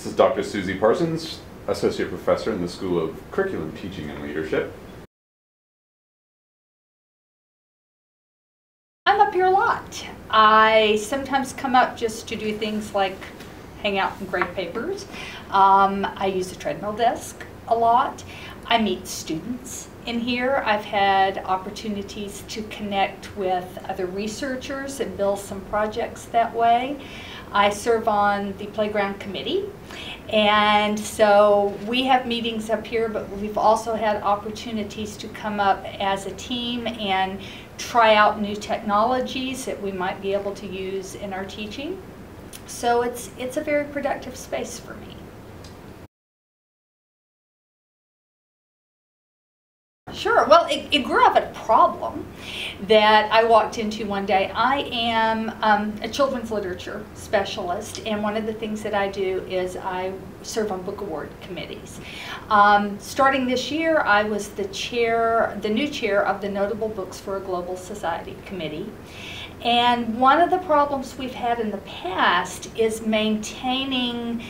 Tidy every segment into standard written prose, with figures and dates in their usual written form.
This is Dr. Suzii Parsons, Associate Professor in the School of Curriculum, Teaching, and Leadership. I'm up here a lot. I sometimes come up just to do things like hang out and grade papers. I use a treadmill desk a lot. I meet students in here. I've had opportunities to connect with other researchers and build some projects that way. I serve on the playground committee, and so we have meetings up here, but we've also had opportunities to come up as a team and try out new technologies that we might be able to use in our teaching. So it's a very productive space for me. Sure. Well, it grew up a problem that I walked into one day. I am a children's literature specialist, and one of the things that I do is I serve on book award committees. Starting this year, I was the new chair of the Notable Books for a Global Society Committee. And one of the problems we've had in the past is maintaining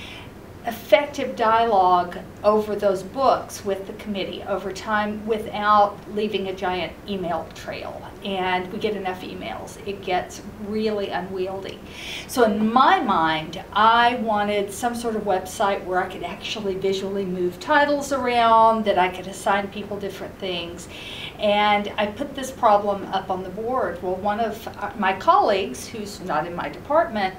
effective dialogue over those books with the committee over time without leaving a giant email trail. And we get enough emails. It gets really unwieldy. So in my mind, I wanted some sort of website where I could actually visually move titles around, that I could assign people different things. And I put this problem up on the board. Well, one of my colleagues, who's not in my department,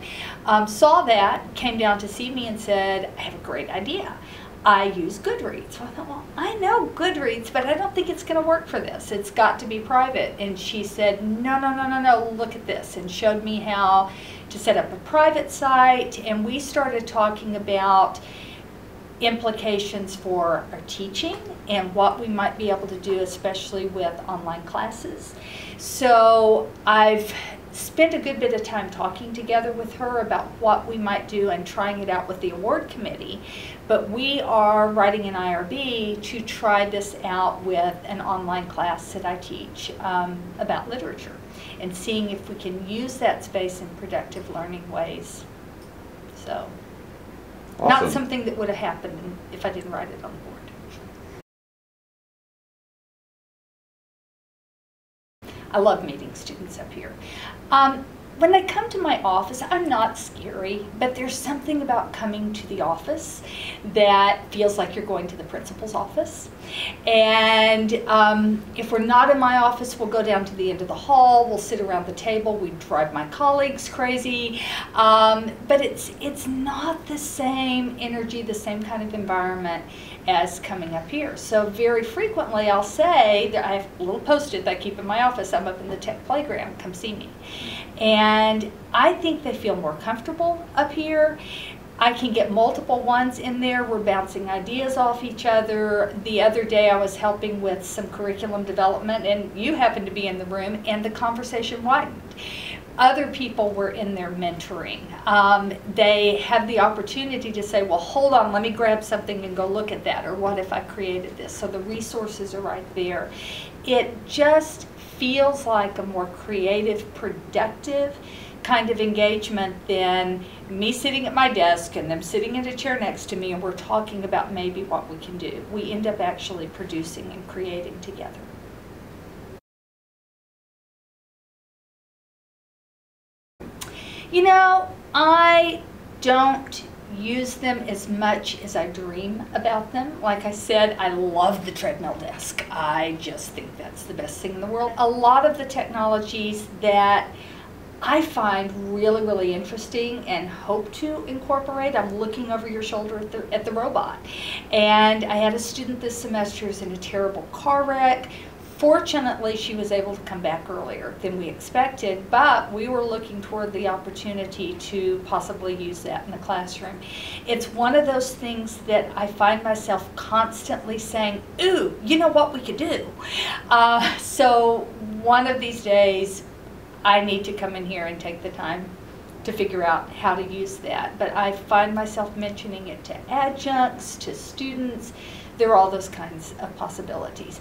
saw that, came down to see me and said, I have a great idea. I use Goodreads. So I thought, well, I know Goodreads, but I don't think it's going to work for this. It's got to be private. And she said, no, look at this, and showed me how to set up a private site. And we started talking about implications for our teaching and what we might be able to do, especially with online classes. So I've spent a good bit of time talking together with her about what we might do and trying it out with the award committee. But we are writing an IRB to try this out with an online class that I teach about literature, and seeing if we can use that space in productive learning ways. So, awesome. Not something that would have happened if I didn't write it on the board. I love meeting students up here. When they come to my office, I'm not scary, but there's something about coming to the office that feels like you're going to the principal's office. And if we're not in my office, we'll go down to the end of the hall, we'll sit around the table, we drive my colleagues crazy, but it's not the same energy, the same kind of environment as coming up here. So very frequently I'll say that I have a little post-it that I keep in my office, I'm up in the tech playground, come see me. And I think they feel more comfortable up here. I can get multiple ones in there. We're bouncing ideas off each other. The other day I was helping with some curriculum development, and you happened to be in the room, and the conversation widened. Other people were in there mentoring. They have the opportunity to say, well, hold on, let me grab something and go look at that, or what if I created this? So the resources are right there. It just feels like a more creative, productive kind of engagement than me sitting at my desk and them sitting in a chair next to me and we're talking about maybe what we can do. We end up actually producing and creating together. You know, I don't use them as much as I dream about them. Like I said, I love the treadmill desk. I just think that's the best thing in the world. A lot of the technologies that I find really, really interesting and hope to incorporate, I'm looking over your shoulder at the robot. And I had a student this semester who's in a terrible car wreck. Fortunately, she was able to come back earlier than we expected, but we were looking toward the opportunity to possibly use that in the classroom. It's one of those things that I find myself constantly saying, ooh, you know what we could do? So one of these days, I need to come in here and take the time to figure out how to use that. But I find myself mentioning it to adjuncts, to students. There are all those kinds of possibilities.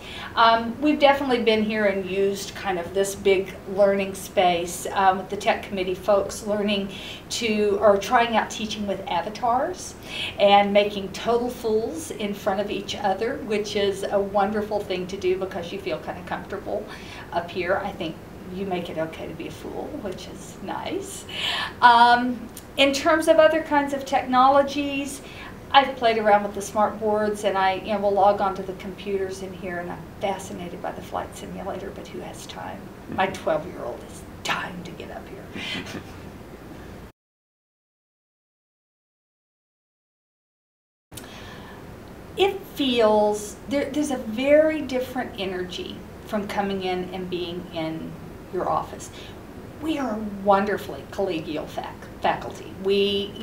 We've definitely been here and used kind of this big learning space with the tech committee folks learning to, or trying out teaching with avatars and making total fools in front of each other, which is a wonderful thing to do because you feel kind of comfortable up here. I think you make it okay to be a fool, which is nice. In terms of other kinds of technologies, I've played around with the smart boards, and I will log onto the computers in here, and I'm fascinated by the flight simulator, but who has time? My 12-year-old is dying to get up here. It feels, there's a very different energy from coming in and being in your office. We are wonderfully collegial faculty. We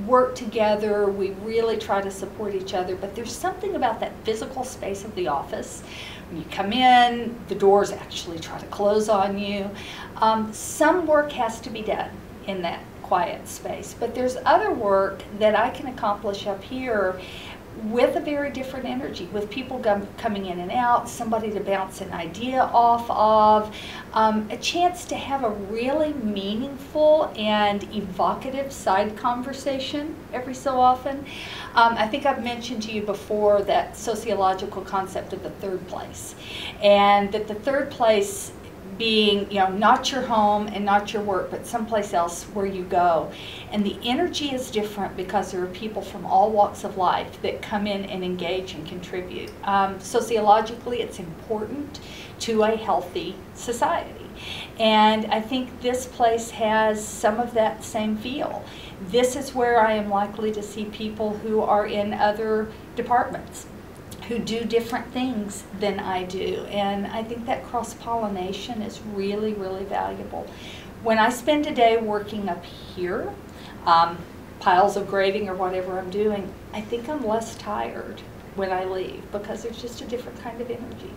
work together, we really try to support each other, but there's something about that physical space of the office. When you come in, the doors actually try to close on you. Some work has to be done in that quiet space, but there's other work that I can accomplish up here with a very different energy, with people coming in and out, somebody to bounce an idea off of, a chance to have a really meaningful and evocative side conversation every so often. I think I've mentioned to you before that sociological concept of the third place, and that the third place being, not your home and not your work, but someplace else where you go. And the energy is different because there are people from all walks of life that come in and engage and contribute. Sociologically, it's important to a healthy society. And I think this place has some of that same feel. This is where I am likely to see people who are in other departments, who do different things than I do, and I think that cross-pollination is really, really valuable. When I spend a day working up here, piles of grading or whatever I'm doing, I think I'm less tired when I leave because there's just a different kind of energy.